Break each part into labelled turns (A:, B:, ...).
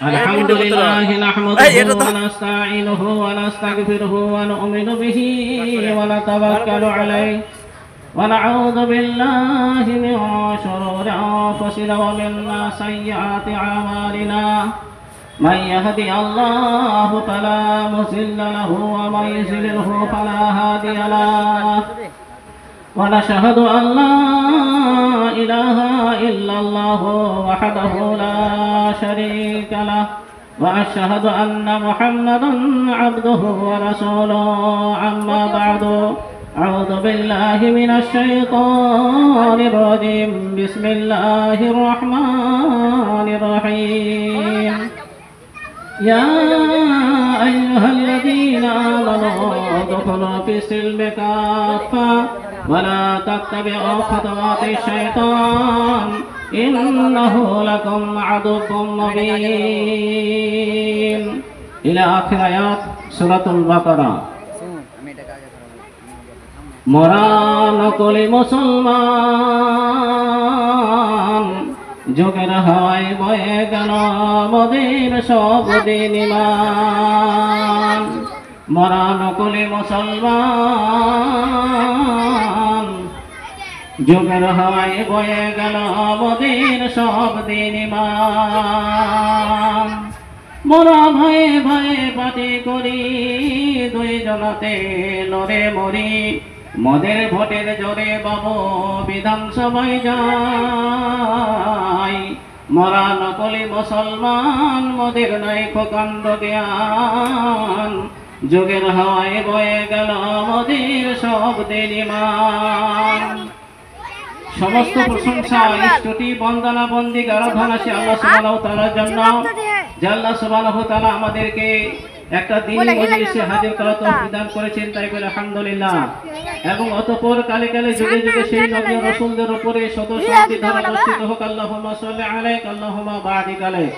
A: الحمد لله نحمده ونستعينه ونستغفره ونؤمن به ونتوكل عليه ونعوذ بالله من شرور أنفسنا ومن سيئات أعمالنا من يهدي الله فلا مضل له ومن يضلل فلا هادي له ونشهد أن لا إله إلا الله وحده لا شريك له وأشهد أن محمدا عبده ورسوله أما بعد أعوذ بالله من الشيطان الرجيم بسم الله الرحمن الرحيم يا أيها الذين آمنوا ادخلوا في السلم كافة ولا تتبعوا خطوات الشيطان إنه لكم عدو مبين إلى آخر آيات سورة البقرة মরান কলি মুসলমান যুগের হাওয়ায় বয়ে গেল মোদের সব দিন ইমান মরান কলি মুসলমান যুগের হাওয়ায় বয়ে গেল মোদের সব দিন ইমান মোরা ভয়ে ভয়ে পাটি করি দুই জনাতে লড়ে মরি মদের ভোটের জোরে বাবু বিধানসভায় যাই মরা নকলি মুসলমান মোদের নাই প্রকাণ্ড জ্ঞান যুগের হাওয়ায় বয়ে গেল মোদের সব দিন ইমান সমস্ত প্রশংসা স্তুতি বন্দনা বন্দিক আরাধনা সে আল্লাহ সুবহানাহু ওয়া তাআলার জন্য যে আল্লাহ সুবহানাহু ওয়া তাআলা আমাদেরকে একটা দিনই মজলিসে হাজির করার তৌফিক দান করেছেন তাই বলে আলহামদুলিল্লাহ এবং অতঃপর কালে কালে যুগে যুগে সেই নবী ও রাসূলদের উপরে শত শান্তি ধারা বর্ষিত হোক আল্লাহুম্মা সাল্লি আলাইহি আল্লাহুম্মা বারিক আলাইহি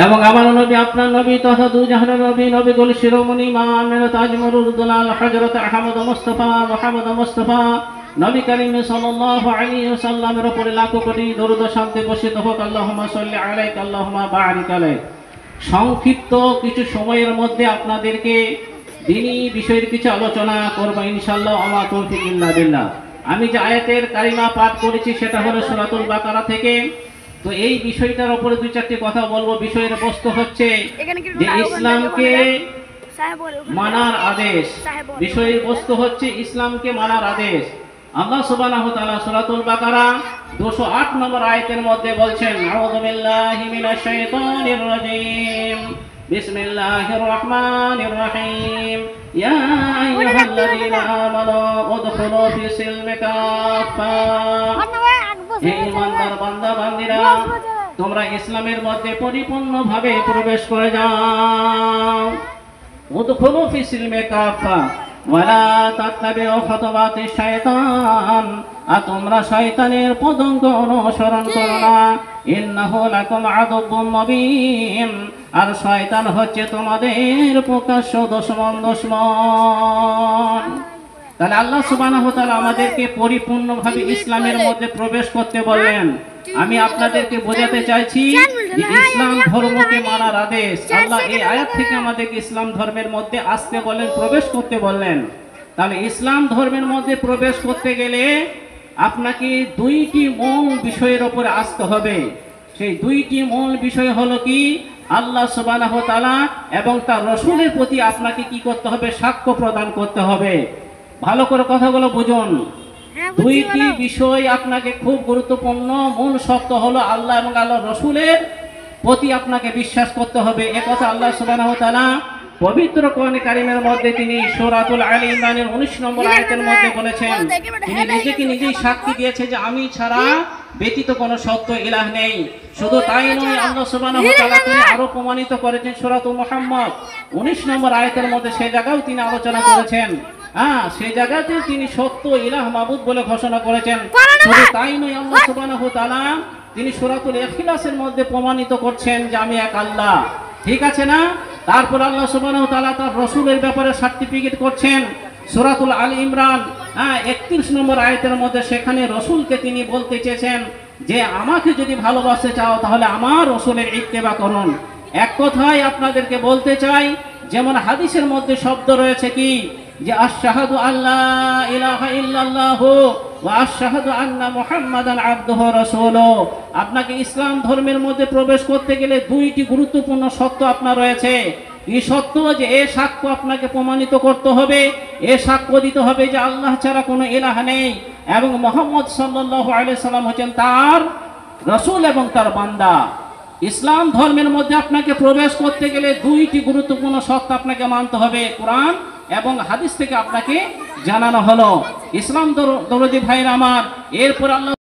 A: এবং আমার নবী আপনার নবী তথা দু জাহানের নবী নবীগুল শিরোমণি মা আমিনা তাজমুরুদ্দোলাল হযরত আহমদ মুস্তাফা মুহাম্মদ মুস্তাফা নবী করিম সাল্লাল্লাহু আলাইহি ওয়াসাল্লামের উপরে লাখো কোটি দরুদ ও শান্তি বর্ষিত হোক আল্লাহুম্মা সাল্লি আলাইহি আল্লাহুম্মা বারিক আলাইহি সংক্ষিপ্ত কিছু সময়ের মধ্যে আপনাদেরকে দ্বীনি বিষয়ের কিছু আলোচনা করব ইনশাআল্লাহ আমা তৌফিক ইল্লা বিল্লাহ আমি যে আয়াতের কারিমা পাঠ করেছি সেটা হলো সূরাতুল বাকারা থেকে তো এই বিষয়টার উপরে দুই চারটি কথা বলবো বিষয়ের বস্তু হচ্ছে যে ইসলামকে মানার আদেশ বিষয়ের বস্তু হচ্ছে ইসলামকে মানার আদেশ আল্লাহ সুবহানাহু ওয়া তাআলা সূরাতুল বাকারা 208 নম্বর আয়াতের মধ্যে বলছেন আউযু বিল্লাহি মিনাশ শাইতানির রাজীম বিসমিল্লাহির রহমানির রহিম ইয়া আইয়ুহাল্লাযীনা আমানু উদখুলু ফিস সিলমি কাফা হে ঈমানদার বান্দা বান্দীরা তোমরা ইসলামের মধ্যে পরিপূর্ণভাবে প্রবেশ করে যাও উদখুলু ফিস সিলমি কাফা ওয়ালা তাত্তাবিউ খুতুওয়াতিশ শাইতান আর তোমরা শয়তানের পদঙ্ক অনুসরণ করো না ইন্নাহু লাকুম আদুউম মুবিন আর শয়তান হচ্ছে তোমাদের প্রকাশ্য দুশমন তাহলে আল্লাহ সুবহানাহু ওয়া তাআলা আমাদেরকে পরিপূর্ণভাবে ইসলামের মধ্যে প্রবেশ করতে বললেন আমি আপনাদেরকে বোঝাতে চাইছি যে ইসলাম ধর্মকে মানার আদেশ আল্লাহ এই আয়াত থেকে আমাদেরকে ইসলাম ধর্মের মধ্যে আসতে বলেন প্রবেশ করতে বললেন তাহলে ইসলাম ধর্মের মধ্যে প্রবেশ করতে গেলে আপনাকে দুইটি মূল বিষয়ের উপরে আসতে হবে সেই দুইটি মূল বিষয় হলো কি আল্লাহ সুবহানাহু ওয়া তাআলা এবং তার রাসূলের প্রতি আপনাকে কি করতে হবে সাক্ষ্য প্রদান করতে হবে ভালো করে কথাগুলো বুঝুন দুইটি বিষয় আপনাকে খুব গুরুত্বপূর্ণ মূল শর্ত হলো আল্লাহ এবং আল্লাহর রাসূলের প্রতি আপনাকে বিশ্বাস করতে হবে একথা আল্লাহ সুবহানাহু ওয়া তাআলা পবিত্র কোরআন কারীমের মধ্যে তিনি সূরাতুল আলী ইমরানের 19 নম্বর আয়াতের মধ্যে বলেছেন তিনি নিজেকে নিজেই সাক্ষী দিয়েছে যে আমি ছাড়া ব্যতীত কোনো সত্য ইলাহ নেই শুধু তাই নয় আল্লাহ সুবহানাহু ওয়া তাআলা তিনি আরো প্রমাণিত করেছেন সূরাতুল মুহাম্মদ 19 নম্বর আয়াতের মধ্যে সেই জায়গাও তিনি আলোচনা করেছেন সেই জায়গাতে তিনি সত্য ইলাহ মাবুদ বলে ঘোষণা করেছেন শুধু তাই নয় আল্লাহ সুবহানাহু ওয়া তাআলা তিনি সূরাতুল ইখলাসের মধ্যে প্রমাণিত করছেন যে আমি এক আল্লাহ ঠিক আছে না তারপর আল্লাহ সুবহানাহু ওয়া তাআলা তার রাসূলের ব্যাপারে সার্টিফিকেট করছেন সূরাতুল আল ইমরান 31 নম্বর আয়াতের মধ্যে সেখানে রাসূলকে তিনি বলতে চেয়েছেন যে আমাকে যদি ভালোবাসতে চাও তাহলে আমার রাসূলের ইত্তেবা করুন। এক কথায় আপনাদেরকে বলতে চাই, যেমন হাদিসের মধ্যে শব্দ রয়েছে কি, যে আশহাদু আল্লা ইলাহা ইল্লাল্লাহু ওয়া আশহাদু আন্না মুহাম্মাদান আবদুহু রাসূলুহু। আপনাকে ইসলাম ধর্মের মধ্যে প্রবেশ করতে গেলে দুইটি গুরুত্বপূর্ণ শর্ত আপনার রয়েছে। এই সত্য যে এ সাক্ষ্য আপনাকে প্রমাণিত করতে হবে, এ সাক্ষ্য দিতে হবে যে আল্লাহ ছাড়া কোনো ইলাহ নেই এবং মুহাম্মদ সাল্লাল্লাহু আলাইহি সাল্লাম হচ্ছেন তার রাসূল এবং তার বান্দা। ইসলাম ধর্মের মধ্যে আপনাকে প্রবেশ করতে গেলে দুইটি গুরুত্বপূর্ণ শর্ত আপনাকে মানতে হবে, কোরআন এবং হাদিস থেকে আপনাকে জানানো হলো। ইসলাম দরদি ভাইরা আমার, এরপর আল্লাহ